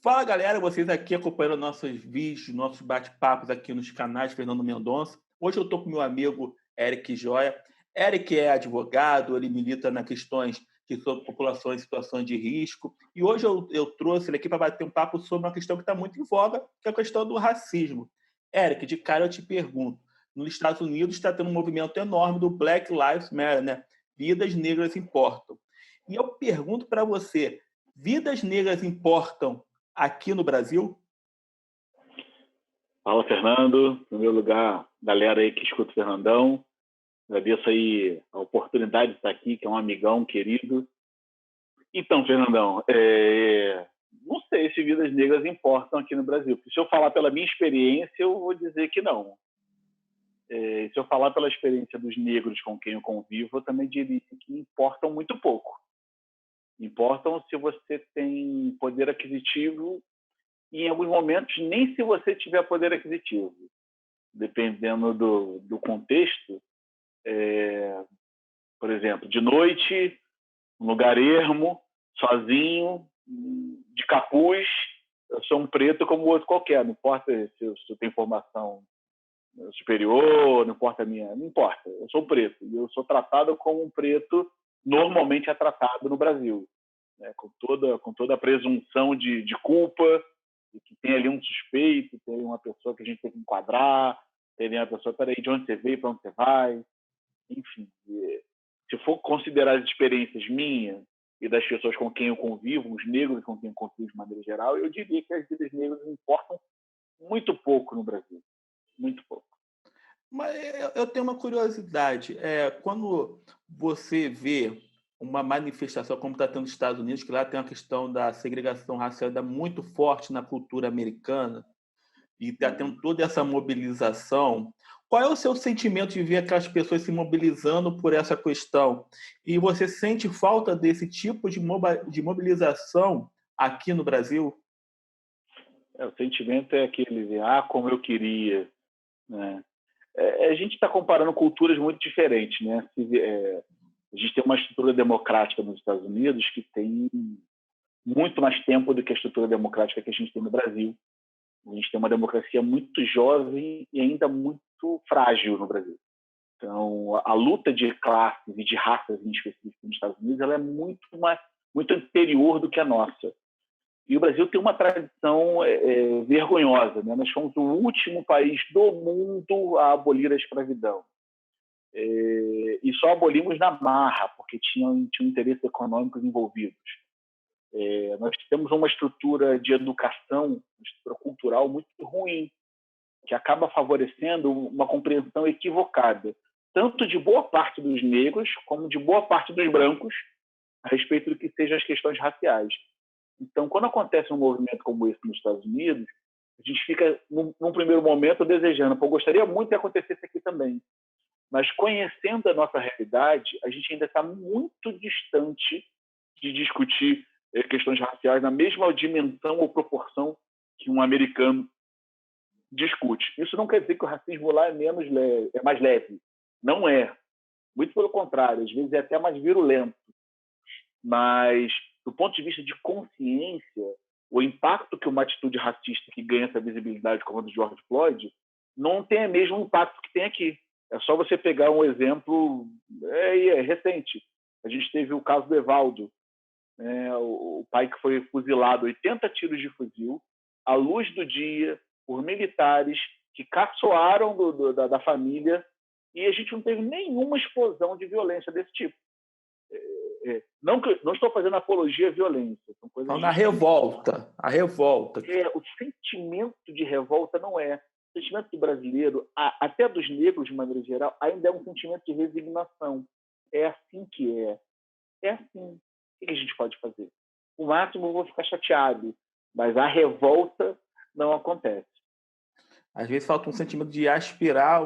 Fala galera, vocês aqui acompanhando nossos vídeos, nossos bate-papos aqui nos canais Fernando Mendonça. Hoje eu estou com meu amigo Eric Joia. Eric é advogado, ele milita nas questões de população em situações de risco. E hoje eu trouxe ele aqui para bater um papo sobre uma questão que está muito em voga, que é a questão do racismo. Eric, de cara eu te pergunto, nos Estados Unidos está tendo um movimento enorme do Black Lives Matter, né? Vidas negras importam. E eu pergunto para você, vidas negras importam aqui no Brasil? Fala, Fernando. Em primeiro lugar, galera aí que escuta o Fernandão. Agradeço aí a oportunidade de estar aqui, que é um amigão querido. Então, Fernandão, não sei se vidas negras importam aqui no Brasil. Se eu falar pela minha experiência, eu vou dizer que não. Se eu falar pela experiência dos negros com quem eu convivo, eu também diria que importam muito pouco. Importam se você tem poder aquisitivo e, em alguns momentos, nem se você tiver poder aquisitivo. Dependendo do contexto, por exemplo, de noite, um lugar ermo, sozinho, de capuz, eu sou um preto como outro qualquer, não importa se eu tenho formação superior, não importa a minha, não importa, eu sou preto, e eu sou tratado como um preto normalmente é tratado no Brasil, né? com toda a presunção de culpa, e que tem ali um suspeito, tem uma pessoa que a gente tem que enquadrar, tem ali uma pessoa, peraí, de onde você veio, para onde você vai, enfim. Se for considerar as experiências minhas e das pessoas com quem eu convivo, os negros com quem eu convivo de maneira geral, eu diria que as vidas negras importam muito pouco no Brasil, muito pouco. Mas eu tenho uma curiosidade. Quando você vê uma manifestação como está tendo nos Estados Unidos, que lá tem uma questão da segregação racial ainda muito forte na cultura americana, e está tendo toda essa mobilização, qual é o seu sentimento de ver aquelas pessoas se mobilizando por essa questão? E você sente falta desse tipo de mobilização aqui no Brasil? O sentimento é aquele de, como eu queria, né? A gente está comparando culturas muito diferentes, né? A gente tem uma estrutura democrática nos Estados Unidos que tem muito mais tempo do que a estrutura democrática que a gente tem no Brasil. A gente tem uma democracia muito jovem e ainda muito frágil no Brasil. Então, a luta de classes e de raças em específico nos Estados Unidos ela é muito anterior do que a nossa. E o Brasil tem uma tradição vergonhosa, né? Nós fomos o último país do mundo a abolir a escravidão. E só abolimos na marra, porque tinham interesses econômicos envolvidos. Nós temos uma estrutura de educação, uma estrutura cultural muito ruim, que acaba favorecendo uma compreensão equivocada, tanto de boa parte dos negros, como de boa parte dos brancos, a respeito do que sejam as questões raciais. Então, quando acontece um movimento como esse nos Estados Unidos, a gente fica, num primeiro momento, desejando, gostaria muito que acontecesse aqui também. Mas, conhecendo a nossa realidade, a gente ainda está muito distante de discutir questões raciais na mesma dimensão ou proporção que um americano discute. Isso não quer dizer que o racismo lá é mais leve. Não é. Muito pelo contrário, às vezes é até mais virulento. Mas, do ponto de vista de consciência, o impacto que uma atitude racista que ganha essa visibilidade, como a do George Floyd, não tem o mesmo impacto que tem aqui. É só você pegar um exemplo recente. A gente teve o caso do Evaldo, o pai que foi fuzilado, 80 tiros de fuzil, à luz do dia, por militares que caçoaram da família, e a gente não teve nenhuma explosão de violência desse tipo. Não estou fazendo apologia à violência. São coisas Então, na revolta. A revolta. O sentimento de revolta não é. O sentimento do brasileiro, até dos negros de maneira geral, ainda é um sentimento de resignação. É assim que é. É assim. O que a gente pode fazer? O máximo eu vou ficar chateado, mas a revolta não acontece. Às vezes falta um sentimento de aspirar,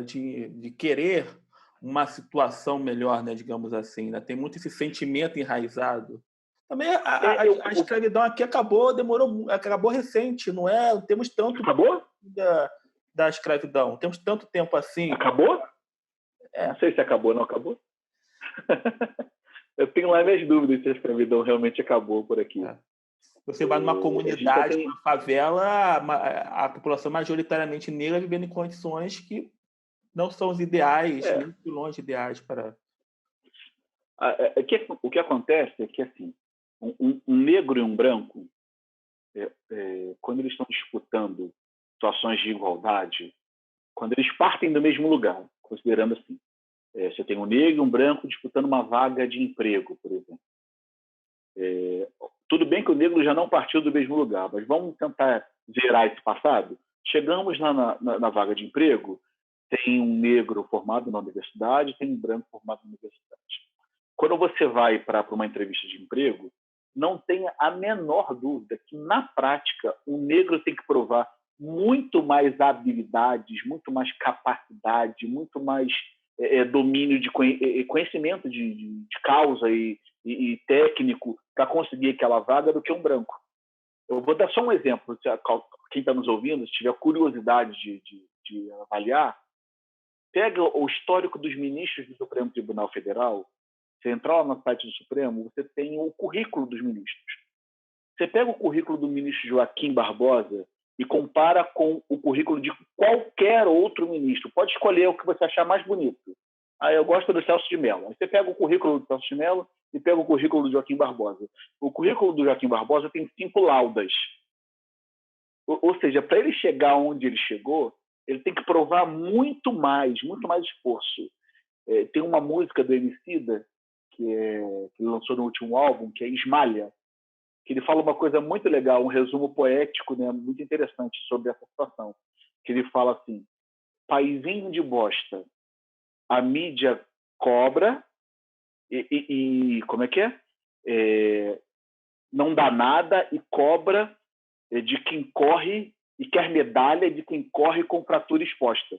de querer uma situação melhor, né, digamos assim. Né? Tem muito esse sentimento enraizado. Também a escravidão aqui acabou recente, não é? Temos tanto acabou? Da escravidão, temos tanto tempo assim. Acabou? Não sei se acabou, não acabou. Eu tenho lá minhas dúvidas se a escravidão realmente acabou por aqui. Você vai numa A gente só comunidade, tem... uma favela, a população majoritariamente negra vivendo em condições que não são os ideais, nem de longe ideais para... O que acontece é que, assim, um negro e um branco, quando eles estão disputando situações de igualdade, quando eles partem do mesmo lugar, considerando assim, você tem um negro e um branco disputando uma vaga de emprego, por exemplo. Tudo bem que o negro já não partiu do mesmo lugar, mas vamos tentar zerar esse passado. Chegamos na vaga de emprego, tem um negro formado na universidade, tem um branco formado na universidade. Quando você vai para uma entrevista de emprego, não tenha a menor dúvida que, na prática, o negro tem que provar muito mais habilidades, muito mais capacidade, muito mais domínio de conhecimento de causa e técnico para conseguir aquela vaga do que um branco. Eu vou dar só um exemplo. Quem está nos ouvindo, se tiver curiosidade de avaliar, pega o histórico dos ministros do Supremo Tribunal Federal. Você entrar lá no site do Supremo, você tem o currículo dos ministros. Você pega o currículo do ministro Joaquim Barbosa e compara com o currículo de qualquer outro ministro. Pode escolher o que você achar mais bonito. Eu gosto do Celso de Mello. Aí você pega o currículo do Celso de Mello e pega o currículo do Joaquim Barbosa. O currículo do Joaquim Barbosa tem 5 laudas. Ou seja, para ele chegar onde ele chegou, ele tem que provar muito mais esforço. Tem uma música do Emicida, que ele lançou no último álbum, que é Esmalha, que ele fala uma coisa muito legal, um resumo poético, né, muito interessante sobre essa situação. Que ele fala assim: paizinho de bosta, a mídia cobra como é que é? Não dá nada e cobra de quem corre e quer medalha de quem corre com fratura exposta.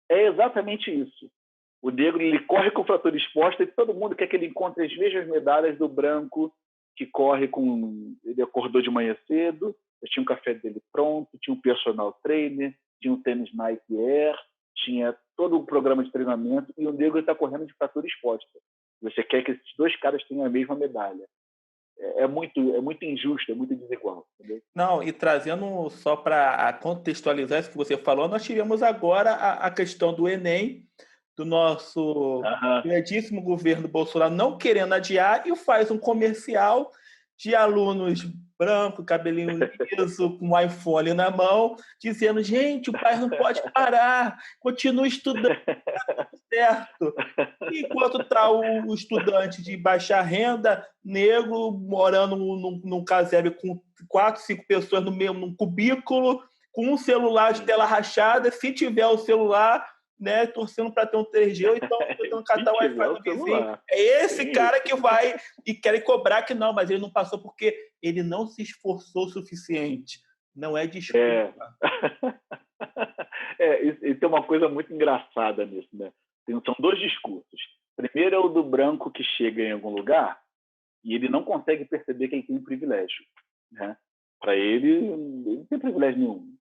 É exatamente isso. O negro ele corre com fratura exposta e todo mundo quer que ele encontre as mesmas medalhas do branco que corre com... Ele acordou de manhã cedo, tinha um café dele pronto, tinha um personal trainer, tinha um tênis Nike Air, tinha todo o programa de treinamento e o negro está correndo de fratura exposta. Você quer que esses dois caras tenham a mesma medalha. É muito injusto, é muito desigual. Entendeu? Não, e trazendo só para contextualizar isso que você falou, nós tivemos agora a questão do Enem, do nosso grandíssimo governo Bolsonaro não querendo adiar e faz um comercial de alunos brancos, cabelinho liso, com um iPhone na mão, dizendo: gente, o país não pode parar, continue estudando, tá tudo certo. Enquanto está o estudante de baixa renda, negro, morando num casebre com 4, 5 pessoas no mesmo num cubículo, com um celular de tela rachada, se tiver o celular, né, torcendo para ter um 3G, ou então tentando catar o Wi-Fi do vizinho. É esse cara que vai e querem cobrar que não, mas ele não passou porque ele não se esforçou o suficiente. Não é desculpa. E tem uma coisa muito engraçada nisso, né? São 2 discursos. Primeiro é o do branco que chega em algum lugar e ele não consegue perceber que ele tem um privilégio, né? Para ele não tem privilégio nenhum.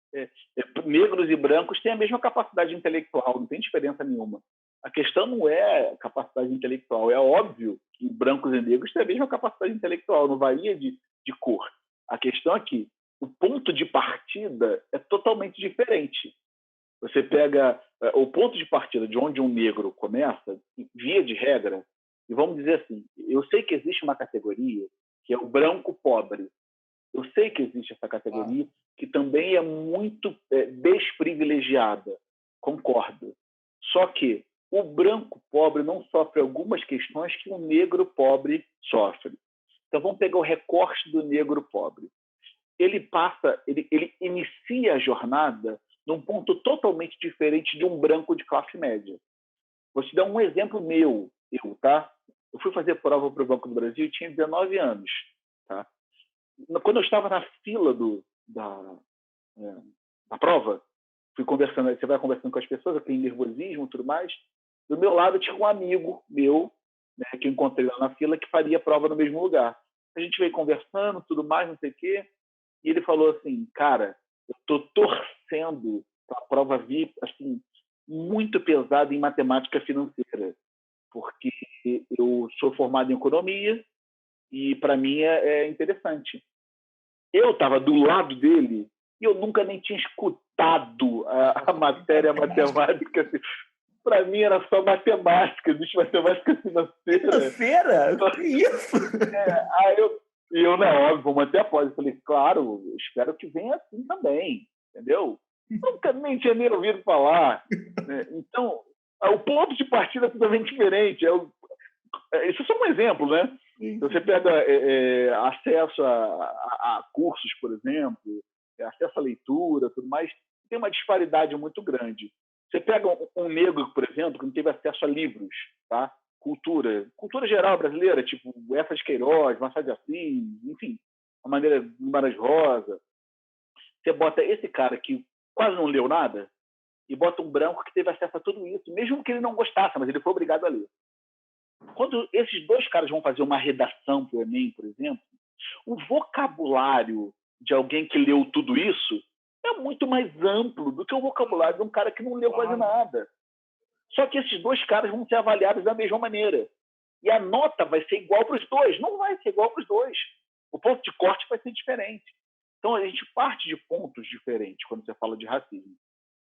Negros e brancos têm a mesma capacidade intelectual, não tem diferença nenhuma. A questão não é capacidade intelectual. É óbvio que brancos e negros têm a mesma capacidade intelectual, não varia de cor. A questão é que o ponto de partida é totalmente diferente. Você pega o ponto de partida de onde um negro começa, via de regra, e vamos dizer assim, eu sei que existe uma categoria que é o branco pobre. Eu sei que existe essa categoria que também é muito desprivilegiada, concordo. Só que o branco pobre não sofre algumas questões que o negro pobre sofre. Então vamos pegar o recorte do negro pobre. Ele inicia a jornada num ponto totalmente diferente de um branco de classe média. Vou te dar um exemplo meu, tá? Eu fui fazer prova para o Banco do Brasil e tinha 19 anos, tá? Quando eu estava na fila da prova, fui conversando, você vai conversando com as pessoas, tem nervosismo e tudo mais. Do meu lado tinha um amigo meu, né, que eu encontrei lá na fila, que faria prova no mesmo lugar. A gente veio conversando, tudo mais, não sei o quê, e ele falou assim: cara, eu estou torcendo para a prova vir assim, muito pesada em matemática financeira, porque eu sou formado em economia e, para mim, é interessante. Eu estava do lado dele e eu nunca nem tinha escutado a matéria matemática. Assim. Para mim era só matemática, existe matemática financeira. Financeira? Que isso? Aí eu, não, óbvio, vou manter a pós. Eu falei, claro, eu espero que venha assim também, entendeu? Nunca nem tinha nem ouvido falar. Né? Então, o ponto de partida é totalmente diferente. Isso é só um exemplo, né? Então, você pega acesso a cursos, por exemplo, acesso à leitura, tudo mais, tem uma disparidade muito grande. Você pega um negro, por exemplo, que não teve acesso a livros, tá? Cultura geral brasileira, tipo Efa de Queiroz, Machado de Assis, enfim, a maneira Guimarães Rosa. Você bota esse cara que quase não leu nada e bota um branco que teve acesso a tudo isso, mesmo que ele não gostasse, mas ele foi obrigado a ler. Quando esses dois caras vão fazer uma redação para o Enem, por exemplo, o vocabulário de alguém que leu tudo isso é muito mais amplo do que o vocabulário de um cara que não leu quase nada. Só que esses dois caras vão ser avaliados da mesma maneira. E a nota vai ser igual para os dois. Não vai ser igual para os dois. O ponto de corte vai ser diferente. Então, a gente parte de pontos diferentes quando você fala de racismo.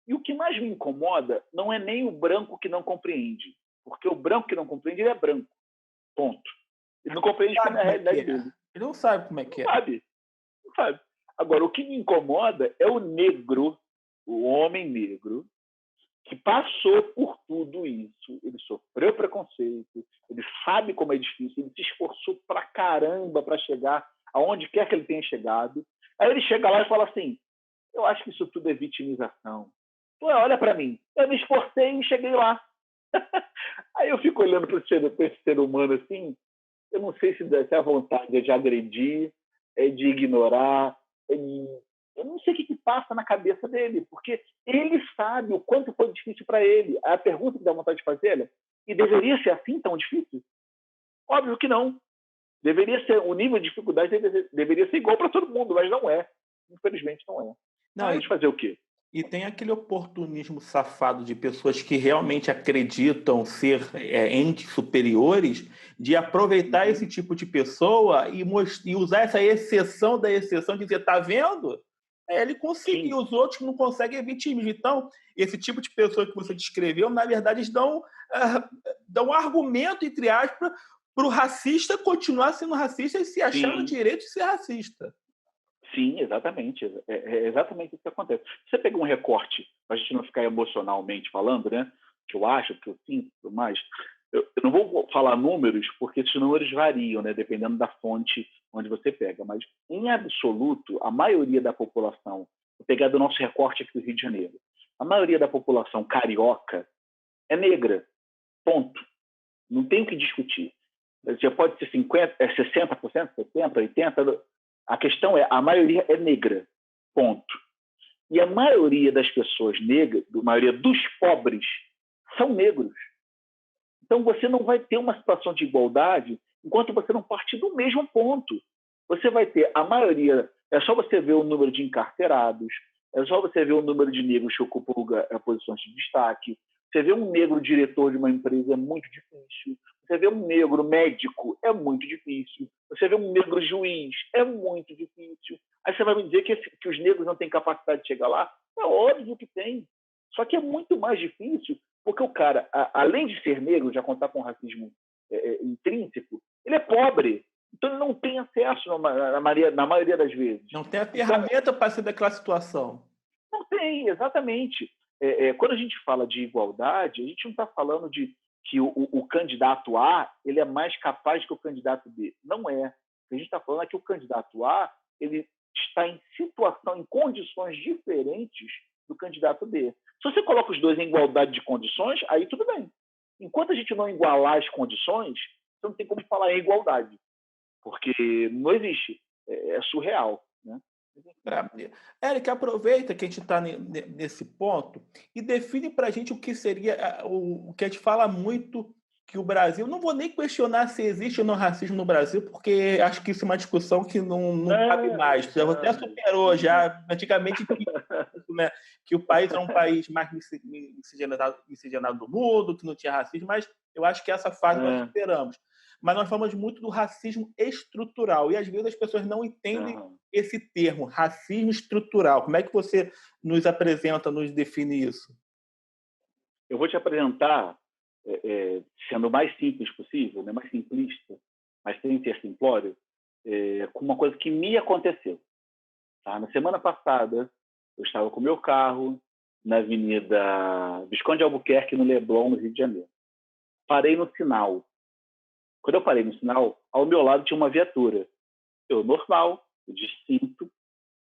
E o que mais me incomoda não é nem o branco que não compreende. Porque o branco que não compreende, ele é branco. Ponto. Ele não compreende como é a realidade dele. Ele não sabe como é que é. Não sabe. Agora, o que me incomoda é o negro, o homem negro, que passou por tudo isso. Ele sofreu preconceito, ele sabe como é difícil, ele se esforçou pra caramba para chegar aonde quer que ele tenha chegado. Aí ele chega lá e fala assim, eu acho que isso tudo é vitimização. Olha para mim, eu me esforcei e cheguei lá. Aí eu fico olhando para esse ser humano assim, eu não sei se a vontade é de agredir, é de ignorar, eu não sei o que passa na cabeça dele, porque ele sabe o quanto foi difícil para ele. A pergunta que dá vontade de fazer é, e deveria ser assim tão difícil? Óbvio que não. Deveria ser, o nível de dificuldade deveria ser igual para todo mundo, mas não é. Infelizmente não é. Não, mas fazer o quê? E tem aquele oportunismo safado de pessoas que realmente acreditam ser entes superiores, de aproveitar esse tipo de pessoa e usar essa exceção da exceção, de dizer, tá vendo? Ele conseguiu, os outros não conseguem é vitimismo. Então, esse tipo de pessoa que você descreveu, na verdade, eles dão um argumento, entre aspas, para o racista continuar sendo racista e se achar no direito de ser racista. Sim, exatamente. É exatamente isso que acontece. Você pega um recorte, para a gente não ficar emocionalmente falando, né? Que eu acho, que eu sinto, tudo mais. Eu não vou falar números, porque esses números variam, né? Dependendo da fonte onde você pega. Mas, em absoluto, a maioria da população, vou pegar do nosso recorte aqui do Rio de Janeiro, a maioria da população carioca é negra. Ponto. Não tem o que discutir. Já pode ser 60%, 70%, 80%. A questão é, a maioria é negra, ponto. E a maioria das pessoas negras, a maioria dos pobres, são negros. Então, você não vai ter uma situação de igualdade enquanto você não partir do mesmo ponto. Você vai ter a maioria, é só você ver o número de encarcerados, é só você ver o número de negros que ocupam posições de destaque, você vê um negro diretor de uma empresa, é muito difícil. Você vê um negro médico, é muito difícil. Você vê um negro juiz, é muito difícil. Aí você vai me dizer que os negros não têm capacidade de chegar lá? É óbvio que tem. Só que é muito mais difícil, porque o cara, além de ser negro, já contar com racismo intrínseco, ele é pobre. Então ele não tem acesso na maioria das vezes. Não tem a ferramenta para sair daquela situação. Não tem, exatamente. Quando a gente fala de igualdade, a gente não está falando de que o candidato A ele é mais capaz que o candidato B. Não é. O que a gente está falando é que o candidato A ele está em situação, em condições diferentes do candidato B. Se você coloca os dois em igualdade de condições, aí tudo bem. Enquanto a gente não igualar as condições, você não tem como falar em igualdade. Porque não existe. É surreal, né? Éric, aproveita que a gente está nesse ponto e define para a gente o que seria o que a gente fala muito, que o Brasil... Não vou nem questionar se existe ou não racismo no Brasil, porque acho que isso é uma discussão que não cabe mais. Já até superou, já antigamente, né, que o país é um país mais miscigenado do mundo, que não tinha racismo, mas eu acho que essa fase nós superamos. mas nós falamos muito do racismo estrutural, e às vezes as pessoas não entendem esse termo, racismo estrutural. Como é que você nos apresenta, nos define isso? Eu vou te apresentar, sendo o mais simples possível, né, mais simplista, mas sem ser simplório, com uma coisa que me aconteceu. Tá? Na semana passada, eu estava com o meu carro na Avenida Visconde de Albuquerque, no Leblon, no Rio de Janeiro. Parei no sinal. Quando eu parei no sinal, ao meu lado tinha uma viatura. Eu, normal, de cinto,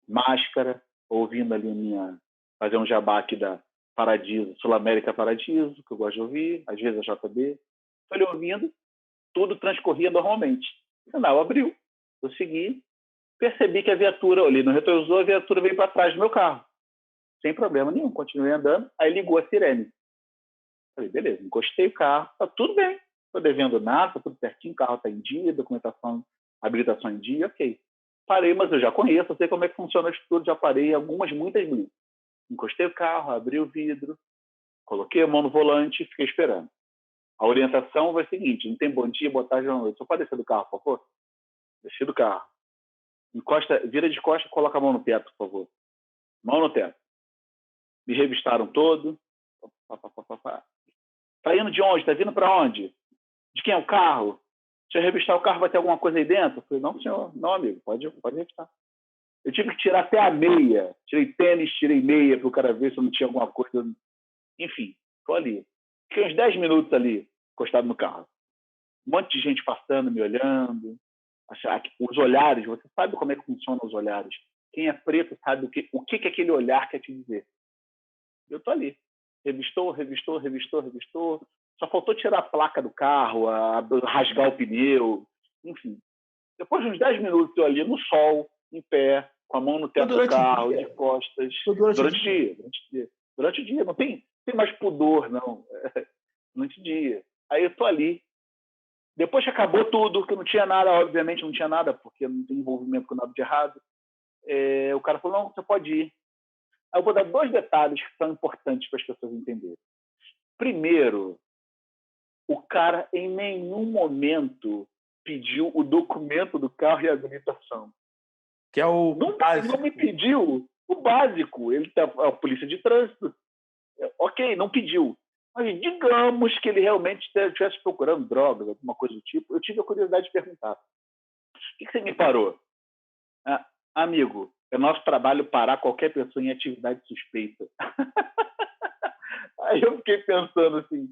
máscara, ouvindo ali fazer um jabá aqui da Paradiso, Sul América Paradiso, que eu gosto de ouvir, às vezes a JB. Estou ali ouvindo, tudo transcorria normalmente. O sinal abriu, eu segui, percebi que a viatura, olhei no retrovisor, a viatura veio para trás do meu carro. Sem problema nenhum, continuei andando, aí ligou a sirene. Falei, beleza, encostei o carro, tá tudo bem, não estou devendo nada, tá tudo certinho, o carro está em dia, documentação, habilitação em dia, ok. Parei, mas eu já conheço, eu sei como é que funciona isso tudo, já parei muitas blitz. Encostei o carro, abri o vidro, coloquei a mão no volante e fiquei esperando. A orientação foi a seguinte, não tem bom dia, boa tarde, boa noite. Só pode descer do carro, por favor? Desci do carro. Encosta, vira de costas e coloca a mão no teto, por favor. Mão no teto. Me revistaram todo. Tá indo de onde? Tá vindo para onde? De quem é o carro? Se eu revistar o carro, vai ter alguma coisa aí dentro? Eu falei, não, senhor. Não, amigo, pode revistar. Eu tive que tirar até a meia. Tirei tênis, tirei meia para o cara ver se eu não tinha alguma coisa. Enfim, tô ali. Fiquei uns 10 minutos ali, encostado no carro. Um monte de gente passando, me olhando. Os olhares, você sabe como é que funcionam os olhares. Quem é preto sabe o que aquele olhar quer te dizer. Eu tô ali. Revistou. Só faltou tirar a placa do carro, rasgar o pneu, enfim. Depois de uns 10 minutos eu ali no sol, em pé, com a mão no teto do carro, de costas. Durante o dia. Durante o dia. Não tem mais pudor, não. Durante o dia. Aí eu tô ali. Depois que acabou tudo, que não tinha nada, obviamente não tinha nada, porque não tem envolvimento com nada de errado, o cara falou, não, você pode ir. Aí eu vou dar 2 detalhes que são importantes para as pessoas entenderem. Primeiro, o cara em nenhum momento pediu o documento do carro e a habilitação. Que é o básico. Não me pediu o básico. Ele tá a polícia de trânsito. Ok, não pediu. Mas digamos que ele realmente estivesse procurando drogas, alguma coisa do tipo. Eu tive a curiosidade de perguntar. Por que você me parou? Amigo, é nosso trabalho parar qualquer pessoa em atividade suspeita. Aí eu fiquei pensando assim,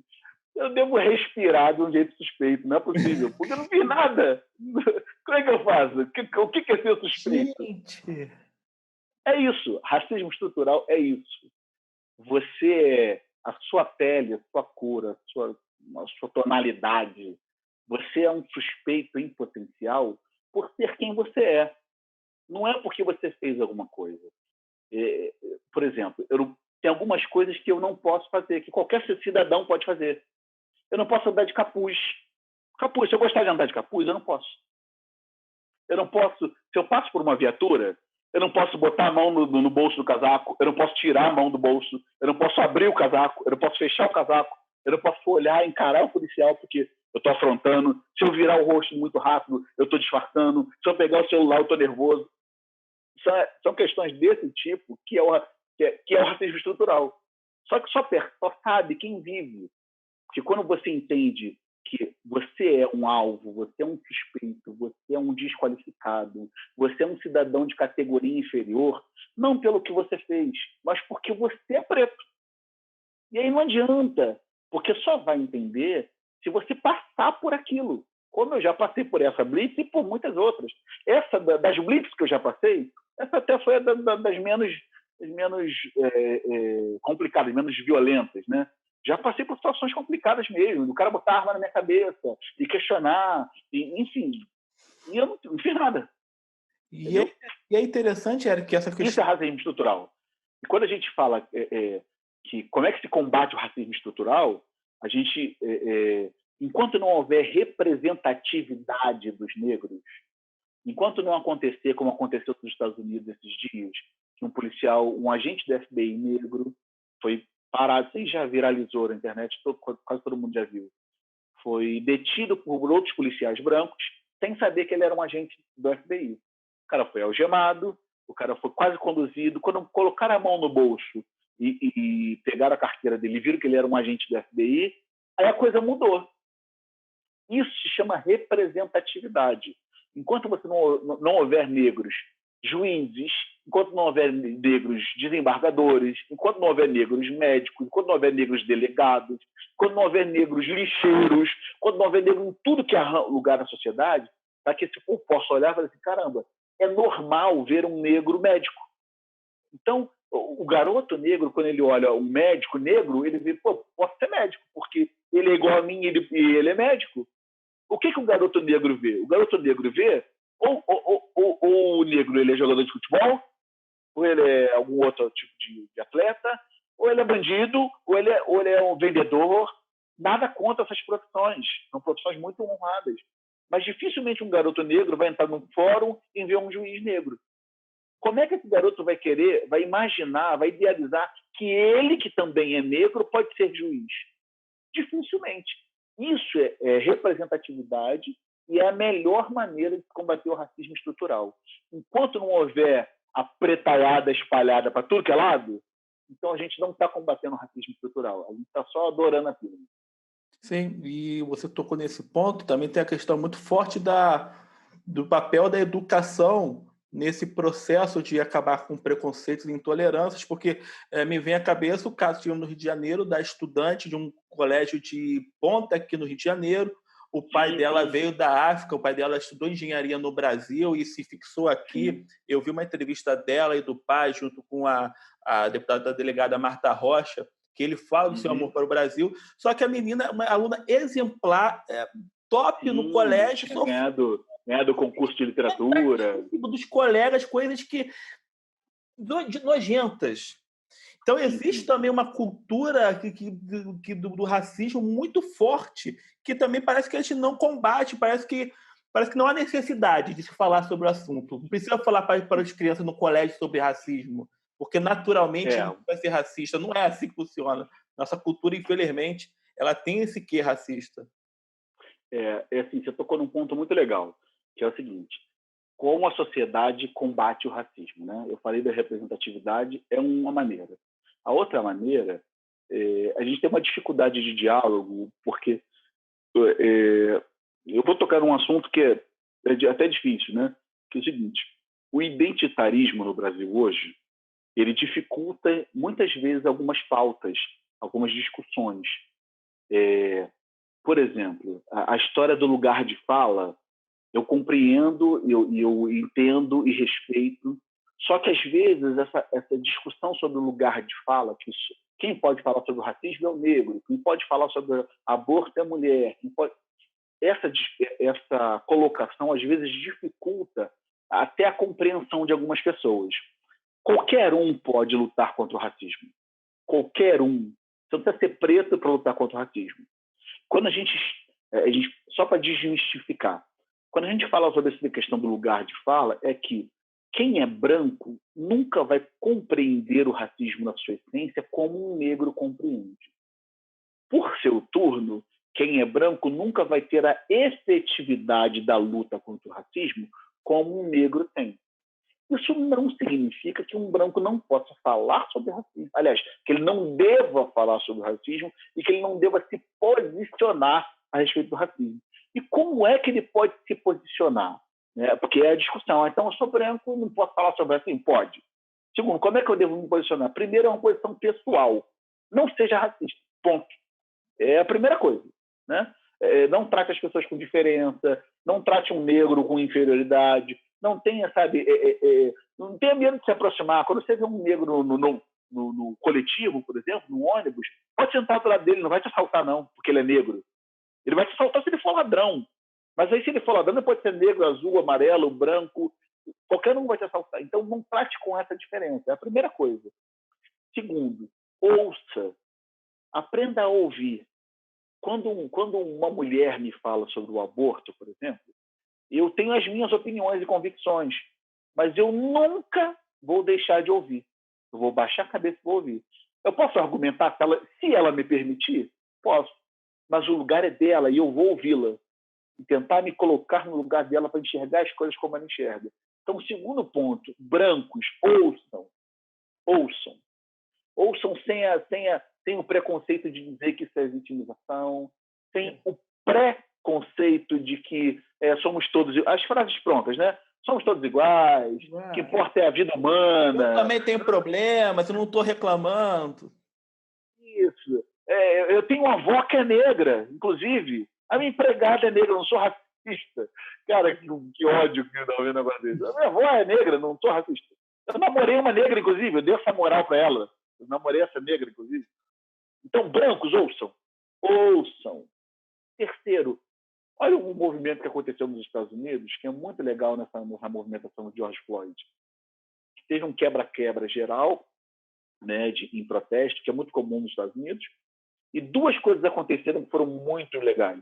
eu devo respirar de um jeito suspeito, não é possível, porque eu não vi nada. Como é que eu faço? O que é ser suspeito? Gente. É isso, racismo estrutural é isso. A sua pele, a sua cor, a sua tonalidade, você é um suspeito em potencial por ser quem você é. Não é porque você fez alguma coisa. Por exemplo, tem algumas coisas que eu não posso fazer, que qualquer cidadão pode fazer. Eu não posso andar de capuz. Se eu gostar de andar de capuz, eu não posso. Se eu passo por uma viatura, eu não posso botar a mão no bolso do casaco, eu não posso tirar a mão do bolso, eu não posso abrir o casaco, eu não posso fechar o casaco, eu não posso olhar, encarar o policial porque eu estou afrontando. Se eu virar o rosto muito rápido, eu estou disfarçando. Se eu pegar o celular, eu estou nervoso. São questões desse tipo que é o racismo estrutural. Só que só sabe quem vive. Porque quando você entende que você é um alvo, você é um suspeito, você é um desqualificado, você é um cidadão de categoria inferior, não pelo que você fez, mas porque você é preto. E aí não adianta, porque só vai entender se você passar por aquilo. Como eu já passei por essa blitz e por muitas outras. Essa das blitz que eu já passei, essa até foi das menos complicadas, menos violentas, né? Já passei por situações complicadas mesmo, do cara botar arma na minha cabeça e questionar, enfim. E eu não fiz nada. E é interessante, Eric, que essa questão... Isso é racismo estrutural. E quando a gente fala que como é que se combate o racismo estrutural, a gente, enquanto não houver representatividade dos negros, enquanto não acontecer como aconteceu nos Estados Unidos esses dias, que um agente do FBI negro foi parado, isso já viralizou na internet, quase todo mundo já viu, foi detido por outros policiais brancos sem saber que ele era um agente do FBI. O cara foi algemado, o cara foi quase conduzido. Quando colocaram a mão no bolso e pegaram a carteira dele e viram que ele era um agente do FBI, aí a coisa mudou. Isso se chama representatividade. Enquanto você não houver negros juízes, enquanto não houver negros desembargadores, enquanto não houver negros médicos, enquanto não houver negros delegados, enquanto não houver negros lixeiros, enquanto não houver negro em tudo que há lugar na sociedade, para que esse povo possa olhar e falar assim, caramba, é normal ver um negro médico. Então, o garoto negro, quando ele olha um médico negro, ele vê, pô, posso ser médico, porque ele é igual a mim e ele é médico. O que o garoto negro vê? O garoto negro vê ou o negro ele é jogador de futebol, ou ele é algum outro tipo de atleta, ou ele é bandido, ou ele é um vendedor. Nada contra essas profissões. São profissões muito honradas. Mas dificilmente um garoto negro vai entrar num fórum e ver um juiz negro. Como é que esse garoto vai querer, vai imaginar, vai idealizar que ele, que também é negro, pode ser juiz? Dificilmente. Isso é representatividade e é a melhor maneira de combater o racismo estrutural. Enquanto não houver a pretalhada espalhada para tudo que é lado, então a gente não está combatendo o racismo estrutural. A gente está só adorando a pílula. Sim, e você tocou nesse ponto, também tem a questão muito forte do papel da educação nesse processo de acabar com preconceitos e intolerâncias, porque me vem à cabeça o caso no Rio de Janeiro da estudante de um colégio de ponta aqui no Rio de Janeiro. O pai dela veio da África, o pai dela estudou engenharia no Brasil e se fixou aqui. Eu vi uma entrevista dela e do pai junto com a deputada delegada Marta Rocha, que ele fala do seu amor para o Brasil, só que a menina é uma aluna exemplar, top no colégio. Ganhado concurso de literatura. Dos colegas, coisas que nojentas. Então, existe também uma cultura do racismo muito forte, que também parece que a gente não combate, parece que não há necessidade de se falar sobre o assunto. Não precisa falar para as crianças no colégio sobre racismo, porque naturalmente não vai ser racista. Não é assim que funciona. Nossa cultura, infelizmente, ela tem esse quê racista. Assim, você tocou num ponto muito legal, que é o seguinte: como a sociedade combate o racismo, né? Eu falei da representatividade, é uma maneira. A outra maneira, a gente tem uma dificuldade de diálogo, porque eu vou tocar num assunto que é até difícil, né? Que é o seguinte: o identitarismo no Brasil hoje, ele dificulta muitas vezes algumas pautas, algumas discussões. Por exemplo, a história do lugar de fala, eu compreendo, eu entendo e respeito. Só que, às vezes, essa discussão sobre o lugar de fala, quem pode falar sobre o racismo é o negro, quem pode falar sobre aborto é a mulher. Essa colocação, às vezes, dificulta até a compreensão de algumas pessoas. Qualquer um pode lutar contra o racismo. Qualquer um. Você não precisa ser preto para lutar contra o racismo. Quando a gente só para desmistificar, quando a gente fala sobre essa questão do lugar de fala, é que quem é branco nunca vai compreender o racismo na sua essência como um negro compreende. Por seu turno, quem é branco nunca vai ter a efetividade da luta contra o racismo como um negro tem. Isso não significa que um branco não possa falar sobre racismo. Aliás, que ele não deva falar sobre racismo e que ele não deva se posicionar a respeito do racismo. E como é que ele pode se posicionar? Porque é a discussão. Então, eu sou branco, não posso falar sobre racismo? Pode. Segundo, como é que eu devo me posicionar? Primeiro, é uma posição pessoal. Não seja racista. Ponto. É a primeira coisa. Né? Não trate as pessoas com diferença, não trate um negro com inferioridade, não tenha, não tenha medo de se aproximar. Quando você vê um negro no coletivo, por exemplo, no ônibus, pode sentar do lado dele, não vai te assaltar não, porque ele é negro. Ele vai te assaltar se ele for ladrão. Mas aí se ele for ladrão, ele pode ser negro, azul, amarelo, branco, qualquer um vai te assaltar. Então não trate com essa diferença, é a primeira coisa. Segundo, ouça, aprenda a ouvir. Quando uma mulher me fala sobre o aborto, por exemplo, eu tenho as minhas opiniões e convicções, mas eu nunca vou deixar de ouvir. Eu vou baixar a cabeça e vou ouvir. Eu posso argumentar se ela me permitir? Posso. mas o lugar é dela e eu vou ouvi-la e tentar me colocar no lugar dela para enxergar as coisas como ela enxerga. Então, o segundo ponto, brancos, ouçam, ouçam sem o preconceito de dizer que isso é vitimização, sem o preconceito de que somos todos... As frases prontas, né? Somos todos iguais, o que importa é a vida humana. Eu também tenho problemas, eu não estou reclamando. Isso. Eu tenho uma avó que é negra, inclusive. A minha empregada é negra, eu não sou racista. Cara, que ódio que eu não vi um negócio desse. A minha avó é negra, não sou racista. Eu namorei uma negra, inclusive, eu dei essa moral para ela. Eu namorei essa negra, inclusive. Então, brancos, ouçam. Ouçam. Terceiro, olha um movimento que aconteceu nos Estados Unidos, que é muito legal nessa movimentação do George Floyd. Teve um quebra-quebra geral, né, em protesto, que é muito comum nos Estados Unidos, e duas coisas aconteceram que foram muito legais.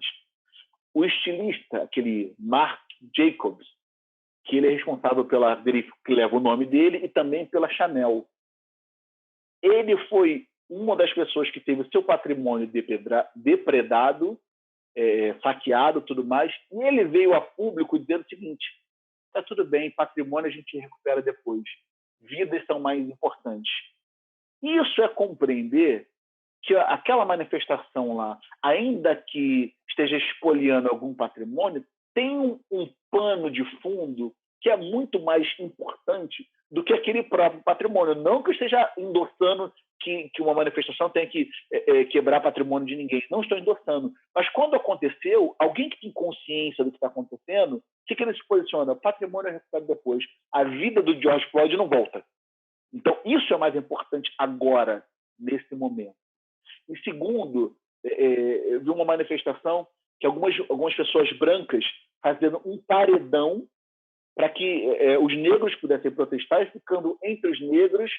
O estilista, aquele Marc Jacobs, que ele é responsável pela grife que leva o nome dele e também pela Chanel. Ele foi uma das pessoas que teve o seu patrimônio depredado, saqueado, tudo mais, e ele veio a público dizendo o seguinte: está tudo bem, patrimônio a gente recupera depois, vidas são mais importantes. Isso é compreender que aquela manifestação lá, ainda que esteja expoliando algum patrimônio, tem um pano de fundo que é muito mais importante do que aquele próprio patrimônio. Não que eu esteja endossando que uma manifestação tem que quebrar patrimônio de ninguém. Não estou endossando. Mas quando aconteceu, alguém que tem consciência do que está acontecendo, o que ele se posiciona? Patrimônio é recuperado depois. A vida do George Floyd não volta. Então, isso é mais importante agora, nesse momento. E segundo, eu vi uma manifestação que algumas pessoas brancas fazendo um paredão para que os negros pudessem protestar, ficando entre os negros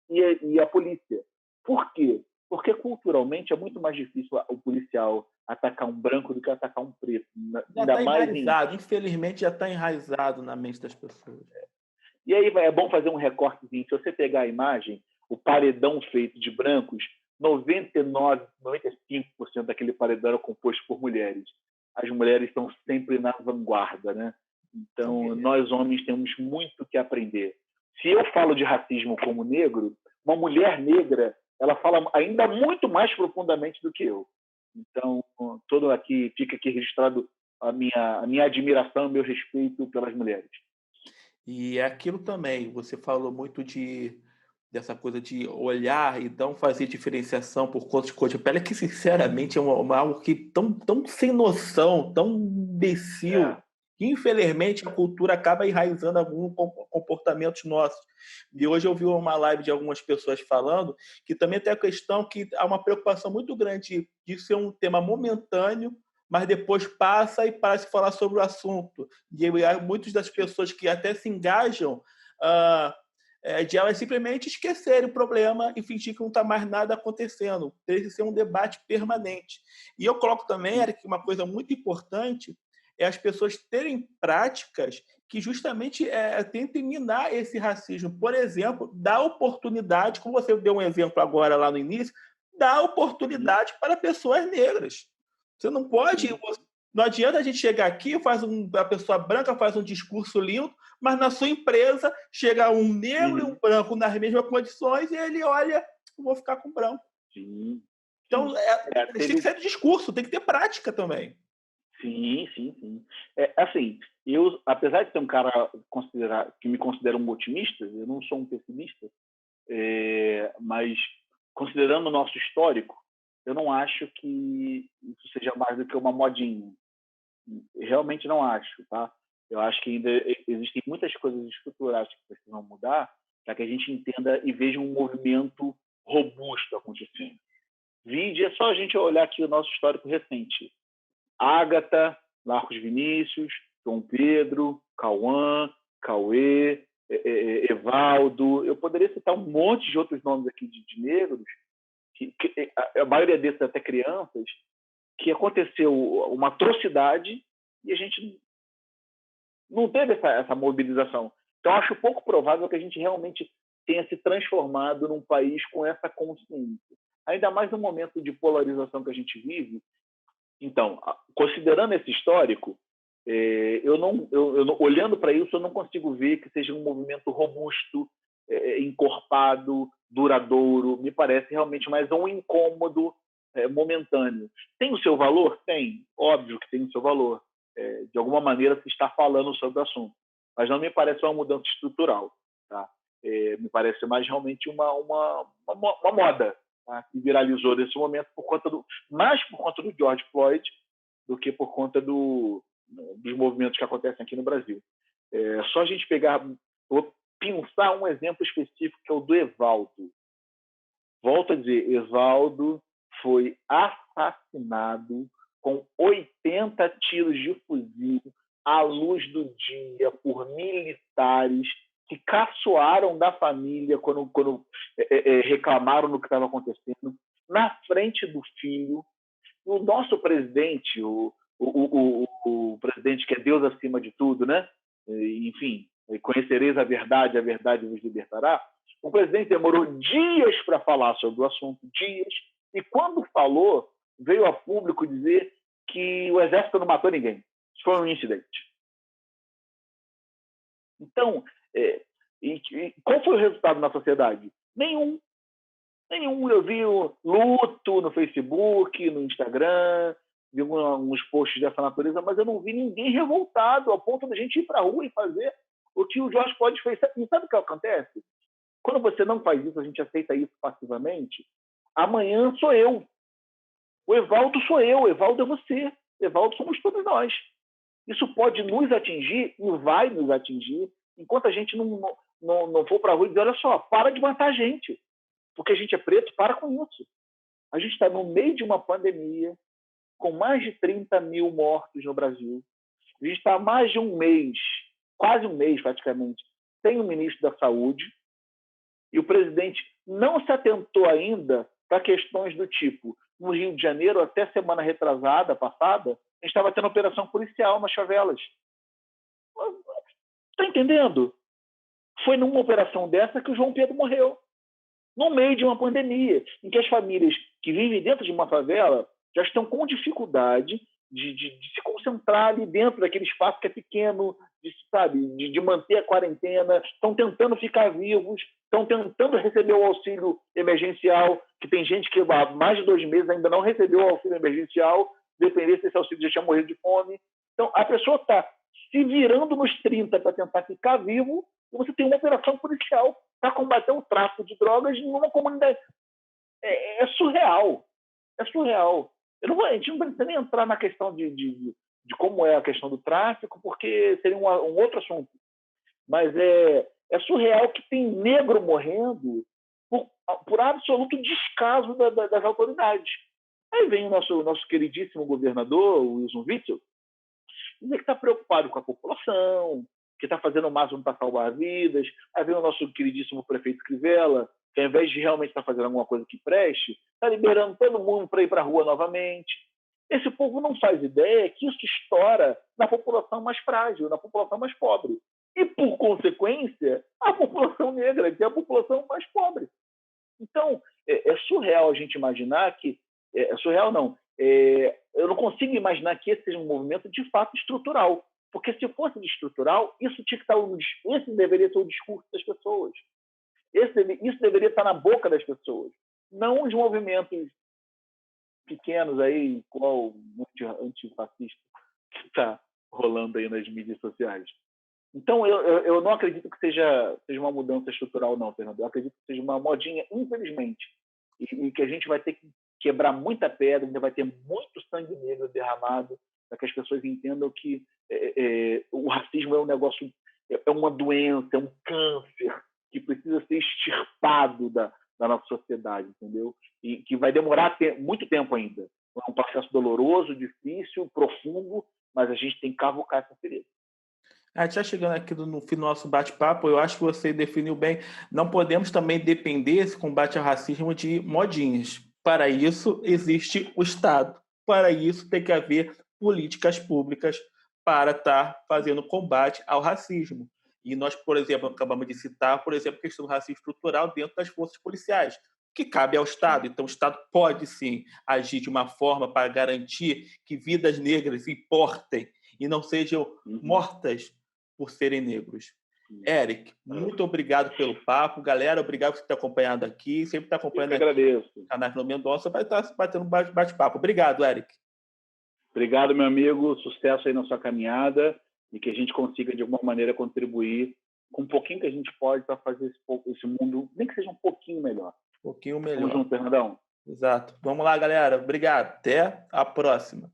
e a polícia. Por quê? Porque culturalmente é muito mais difícil o policial atacar um branco do que atacar um preto. Já está enraizado, infelizmente já está enraizado na mente das pessoas. E aí é bom fazer um recortezinho. Se você pegar a imagem, o paredão feito de brancos, 99%, 95% daquele paredão era composto por mulheres. As mulheres estão sempre na vanguarda, né? Então, nós homens temos muito que aprender. Se eu falo de racismo como negro, uma mulher negra, ela fala ainda muito mais profundamente do que eu. Então, fica aqui registrado a minha admiração, o meu respeito pelas mulheres. E é aquilo também, você falou muito dessa coisa de olhar e não fazer diferenciação por cor de pele, que sinceramente é algo que tão sem noção, tão imbecil, que infelizmente a cultura acaba enraizando alguns comportamentos nossos. E hoje eu vi uma live de algumas pessoas falando que também tem a questão que há uma preocupação muito grande de ser um tema momentâneo, mas depois passa e para se falar sobre o assunto. E muitas das pessoas que até se engajam de elas simplesmente esquecerem o problema e fingir que não está mais nada acontecendo. Tem que ser um debate permanente. E eu coloco também, Eric, uma coisa muito importante é as pessoas terem práticas que justamente tentem minar esse racismo. Por exemplo, dar oportunidade, como você deu um exemplo agora lá no início, dar oportunidade para pessoas negras. Você não pode... Não adianta a gente chegar aqui, a pessoa branca faz um discurso lindo, mas na sua empresa chega um negro e um branco nas mesmas condições e ele olha, vou ficar com branco. Sim. Então, tem que ser discurso, tem que ter prática também. Sim. Assim, eu, apesar de ser um cara que me considera um otimista, eu não sou um pessimista, mas considerando o nosso histórico, eu não acho que isso seja mais do que uma modinha. Realmente não acho, tá? Eu acho que ainda existem muitas coisas estruturais que precisam mudar para que a gente entenda e veja um movimento robusto acontecendo. É só a gente olhar aqui o nosso histórico recente. Ágata, Marcos Vinícius, João Pedro, Cauã, Cauê, Evaldo. Eu poderia citar um monte de outros nomes aqui de negros, que a maioria desses até crianças, que aconteceu uma atrocidade e a gente não teve essa mobilização. Então, acho pouco provável que a gente realmente tenha se transformado num país com essa consciência. Ainda mais no momento de polarização que a gente vive, Então, considerando esse histórico, olhando para isso, eu não consigo ver que seja um movimento robusto, encorpado, duradouro. Me parece realmente mais um incômodo momentâneo. Tem o seu valor? Tem. Óbvio que tem o seu valor. De alguma maneira se está falando sobre o assunto. Mas não me parece uma mudança estrutural. Tá? Me parece mais realmente uma moda, tá? Que viralizou nesse momento mais por conta do George Floyd do que por conta dos movimentos que acontecem aqui no Brasil. Só a gente pegar, vou pensar um exemplo específico que é o do Evaldo. Volto a dizer, Evaldo foi assassinado com 80 tiros de fuzil à luz do dia por militares que caçoaram da família quando reclamaram do que estava acontecendo, na frente do filho. O nosso presidente, o presidente que é Deus acima de tudo, né? Enfim, conhecereis a verdade vos libertará. O presidente demorou dias para falar sobre o assunto, dias, e quando falou, veio a público dizer que o exército não matou ninguém. Isso foi um incidente. Então, qual foi o resultado na sociedade? Nenhum. Eu vi o luto no Facebook, no Instagram, vi alguns posts dessa natureza, mas eu não vi ninguém revoltado ao ponto da gente ir para a rua e fazer o que o Jorge Floyd fez. E sabe o que acontece? Quando você não faz isso, a gente aceita isso passivamente, amanhã sou eu. O Evaldo sou eu, o Evaldo é você. O Evaldo somos todos nós. Isso pode nos atingir e vai nos atingir enquanto a gente não for para a rua e dizer, olha só, para de matar a gente. Porque a gente é preto, para com isso. A gente está no meio de uma pandemia, com mais de 30 mil mortos no Brasil. A gente está há mais de um mês, quase um mês praticamente, sem o ministro da Saúde, e o presidente não se atentou ainda para questões do tipo, no Rio de Janeiro, até semana retrasada, passada, a gente estava tendo operação policial nas favelas. Está entendendo? Foi numa operação dessa que o João Pedro morreu. No meio de uma pandemia, em que as famílias que vivem dentro de uma favela já estão com dificuldade de se concentrar ali dentro daquele espaço que é pequeno, de manter a quarentena, estão tentando ficar vivos, estão tentando receber o auxílio emergencial, que tem gente que há mais de 2 meses ainda não recebeu o auxílio emergencial, dependesse desse auxílio já tinha morrido de fome. Então, a pessoa está se virando nos 30 para tentar ficar vivo, e você tem uma operação policial para combater o tráfico de drogas em uma comunidade. É surreal. É surreal. A gente não precisa nem entrar na questão de como é a questão do tráfico, porque seria um outro assunto. Mas é surreal que tem negro morrendo por absoluto descaso das autoridades. Aí vem o nosso queridíssimo governador, o Wilson Witzel, dizer que está preocupado com a população, que está fazendo o máximo para salvar vidas. Aí vem o nosso queridíssimo prefeito Crivella, que ao invés de realmente estar fazendo alguma coisa que preste, está liberando todo mundo para ir para a rua novamente. Esse povo não faz ideia que isso estoura na população mais frágil, na população mais pobre. E, por consequência, a população negra, que é a população mais pobre. Então, é surreal a gente imaginar que... surreal não. Eu não consigo imaginar que esse seja um movimento de fato estrutural. Porque se fosse estrutural, isso tinha que estar esse deveria ser o discurso das pessoas. Isso deveria estar na boca das pessoas. Não os movimentos pequenos aí, qual o antifascista que está rolando aí nas mídias sociais. Então, eu não acredito que seja uma mudança estrutural, não, Fernando. Eu acredito que seja uma modinha, infelizmente, e que a gente vai ter que quebrar muita pedra, ainda vai ter muito sangue negro derramado, para que as pessoas entendam que o racismo é um negócio, é uma doença, é um câncer que precisa ser extirpado da nossa sociedade, entendeu? E que vai demorar muito tempo ainda. É um processo doloroso, difícil, profundo, mas a gente tem que cavucar essa ferida. Já chegando aqui no fim do nosso bate-papo, eu acho que você definiu bem. Não podemos também depender esse combate ao racismo de modinhas. Para isso, existe o Estado. Para isso, tem que haver políticas públicas para estar fazendo combate ao racismo. E nós, por exemplo, acabamos de citar, por exemplo, a questão do racismo estrutural dentro das forças policiais. que cabe ao Estado. Então, o Estado pode, sim, agir de uma forma para garantir que vidas negras importem e não sejam mortas por serem negros. Eric, muito obrigado pelo papo. Galera, obrigado por você ter acompanhado aqui. Sempre está acompanhando aqui agradeço. o canal Fernando Mendonça. Vai estar batendo um bate-papo. Obrigado, Eric. Obrigado, meu amigo. Sucesso aí na sua caminhada e que a gente consiga, de alguma maneira, contribuir com um pouquinho que a gente pode para fazer esse mundo, nem que seja um pouquinho melhor. Um pouquinho melhor. Vamos junto, Fernandão. Exato. Vamos lá, galera. Obrigado. Até a próxima.